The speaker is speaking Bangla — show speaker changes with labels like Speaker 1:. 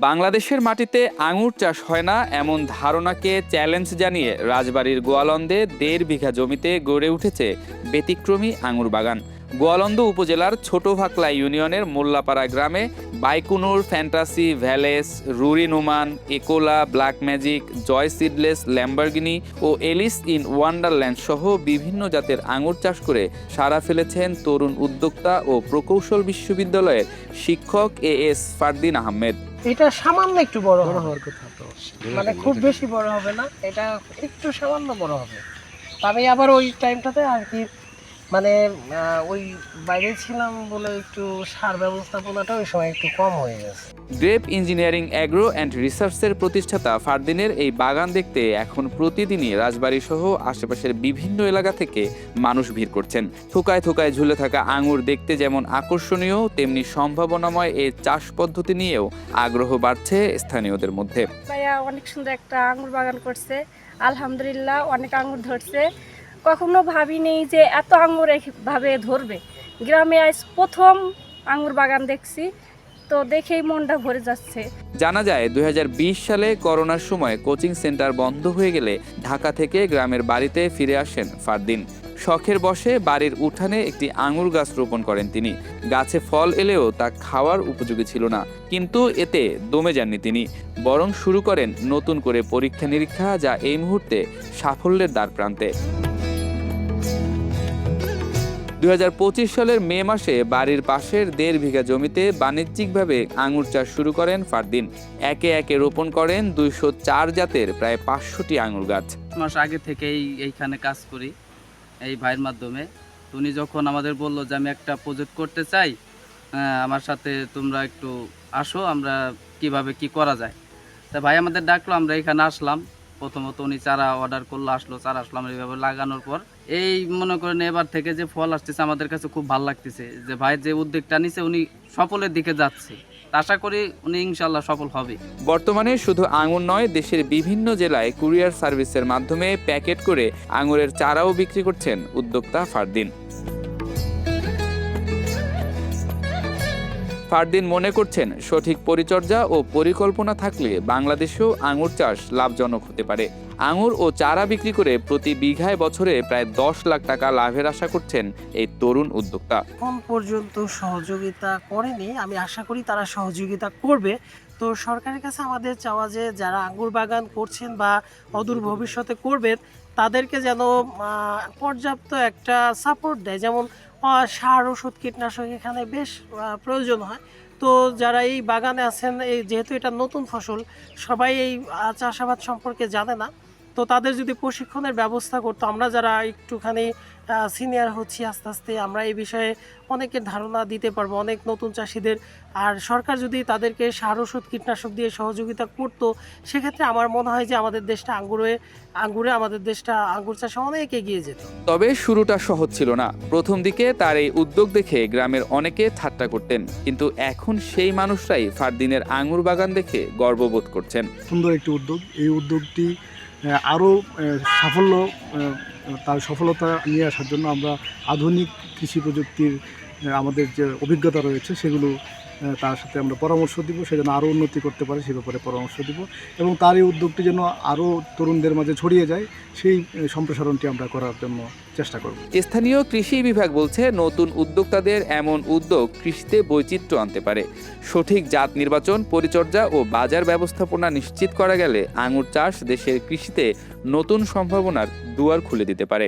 Speaker 1: বাংলাদেশের মাটিতে আঙুর চাষ হয় না এমন ধারণাকে চ্যালেঞ্জ জানিয়ে রাজবাড়ীর গোয়ালন্দে ১.৫ বিঘা জমিতে গড়ে উঠেছে ব্যতিক্রমী আঙুর বাগান। গোয়ালন্দ উপজেলার ছোট ভাকলা ইউনিয়নের মোল্লাপাড়া গ্রামে বাইকুনুর, ফ্যান্টাসি, ভ্যালেস, রুরি নুমান, একোলা, black magic, joy seedless, Lamborghini ও এলিস ইন ওয়ান্ডারল্যান্ড সহ বিভিন্ন জাতের আঙুর চাষ করে সাড়া ফেলেছেন তরুণ উদ্যোক্তা ও প্রকৌশল বিশ্ববিদ্যালয়ের শিক্ষক এএস ফারদিন আহমেদ।
Speaker 2: এটা সামান্য একটু বড় হওয়ার কথা, তো মানে খুব বেশি বড় হবে না, এটা একটু সামান্য বড় হবে। তবে আবার ওই টাইমটাতে আর কি মানে ওই বাইরে ছিলাম বলে একটু সার ব্যবস্থাপনাটা ওই সময় একটু কম হয়ে গেছে।
Speaker 1: গ্রেপ ইঞ্জিনিয়ারিং অ্যাগ্রো অ্যান্ড রিসার্চের প্রতিষ্ঠাতা ফারদিনের এই বাগান দেখতে এখন প্রতিদিনই রাজবাড়ী সহ আশেপাশের বিভিন্ন এলাকা থেকে মানুষ ভিড় করছেন। থোকায় থোকায় ঝুলে থাকা আঙুর দেখতে যেমন আকর্ষণীয়, তেমনি সম্ভাবনাময় এই চাষ পদ্ধতি নিয়েও আগ্রহ বাড়ছে স্থানীয়দের মধ্যে।
Speaker 3: ভাইয়া অনেক সুন্দর একটা আঙুর বাগান করছে, আলহামদুলিল্লাহ অনেক আঙুর ধরছে। কখনো ভাবিনি যে এত আঙুর এইভাবে ধরবে। গ্রামে আজ প্রথম আঙুর বাগান দেখছি, তো দেখেই মনটা ভরে যাচ্ছে।
Speaker 1: জানা যায় ২০২০ সালে করোনার সময় কোচিং সেন্টার বন্ধ হয়ে গেলে ঢাকা থেকে গ্রামের বাড়িতে ফিরে আসেন ফারদিন। শখের বশে বাড়ির উঠানে একটি আঙুর গাছ রোপণ করেন তিনি। গাছে ফল এলেও তা খাওয়ার উপযোগী ছিল না, কিন্তু এতে দমে যাননি তিনি, বরং শুরু করেন নতুন করে পরীক্ষা নিরীক্ষা, যা এই মুহূর্তে সাফল্যের দ্বার প্রান্তে। ২০২৫ সালের মে মাসে বাড়ির পাশের ১.৫ বিঘা জমিতে বাণিজ্যিকভাবে আঙুর চাষ শুরু করেন ফারদিন। একে একে রোপণ করেন ২০৪ জাতের প্রায় ৫০০টি আঙুর গাছ।
Speaker 4: মাস আগে থেকেই এইখানে কাজ করি এই ভাইয়ের মাধ্যমে। উনি যখন আমাদের বললো যে আমি একটা প্রজেক্ট করতে চাই, আমার সাথে তোমরা একটু আসো, আমরা কিভাবে কি করা যায়। তা ভাই আমাদের ডাকলো, আমরা এখানে আসলাম। প্রথমত উনি চারা অর্ডার করলো, চারা আসলাম, এইভাবে লাগানোর পর এই মনে করেন এবার থেকে যে ফল আসতেছে আমাদের কাছে খুব ভালো লাগতেছে, যে ভাই যে উদ্যোগটা নিছে উনি সফলের দিকে যাচ্ছে। আশা করি উনি ইনশাল্লাহ সফল হবে।
Speaker 1: বর্তমানে শুধু আঙুর নয়, দেশের বিভিন্ন জেলায় কুরিয়ার সার্ভিসের মাধ্যমে প্যাকেট করে আঙুরের চারাও বিক্রি করছেন উদ্যোক্তা ফারদিন। ফারদিন মনে করছেন সঠিক পরিচর্যা ও পরিকল্পনা থাকলে বাংলাদেশেও আঙুর চাষ লাভজনক হতে পারে। আঙুর ও চারা বিক্রি করে প্রতি বিঘায় বছরে প্রায় ১০ লাখ টাকা লাভের আশা করছেন এই তরুণ উদ্যোক্তা।
Speaker 2: এখন পর্যন্ত সহযোগিতা করেনি, আমি আশা করি তারা সহযোগিতা করবে। তো সরকারের কাছে আমাদের চাওয়া যে যারা আঙ্গুর বাগান করছেন বা অদূর ভবিষ্যতে করবেন, তাদেরকে যেন পর্যাপ্ত একটা সাপোর্ট দেয়, যেমন সার, ওষুধ, কীটনাশক এখানে বেশ প্রয়োজন হয়। তো যারা এই বাগানে আছেন, এই যেহেতু এটা নতুন ফসল, সবাই এই চাষাবাদ সম্পর্কে জানে না, তো তাদের যদি প্রশিক্ষণের ব্যবস্থা করতো, আমরা যারা একটুখানি সিনিয়র হচ্ছি আস্তে আস্তে আমরা এই বিষয়ে অনেকের ধারণা দিতে পারবো, অনেক নতুন চাষিদের। আর সরকার যদি তাদেরকে সার, ওষুধ, কীটনাশক দিয়ে সহযোগিতা করতো, সেক্ষেত্রে আমার মনে হয় যে আমাদের দেশটা আঙ্গুরে আমাদের দেশটা আঙ্গুর চাষে অনেক এগিয়ে যেত।
Speaker 1: তবে শুরুটা সহজ ছিল না। প্রথম দিকে তার এই উদ্যোগ দেখে গ্রামের অনেকে ঠাট্টা করতেন, কিন্তু এখন সেই মানুষরাই ফারদিনের আঙুর বাগান দেখে গর্ববোধ করছেন।
Speaker 5: সুন্দর একটি উদ্যোগ। এই উদ্যোগটি আরও সাফল্য, তার সফলতা নিয়ে আসার জন্য আমরা আধুনিক কৃষি প্রযুক্তির আমাদের যে অভিজ্ঞতা রয়েছে সেগুলো তার সাথে আমরা পরামর্শ দিব, সে যেন আরও উন্নতি করতে পারে সে ব্যাপারে পরামর্শ দিব, এবং তার এই উদ্যোগটি যেন আরও তরুণদের মাঝে ছড়িয়ে যায় সেই সম্প্রসারণটি আমরা করার জন্য চেষ্টা করব।
Speaker 1: স্থানীয় কৃষি বিভাগ বলছে, নতুন উদ্যোক্তাদের এমন উদ্যোগ কৃষিতে বৈচিত্র্য আনতে পারে। সঠিক জাত নির্বাচন, পরিচর্যা ও বাজার ব্যবস্থাপনা নিশ্চিত করা গেলে আঙুর চাষ দেশের কৃষিতে নতুন সম্ভাবনার দুয়ার খুলে দিতে পারে।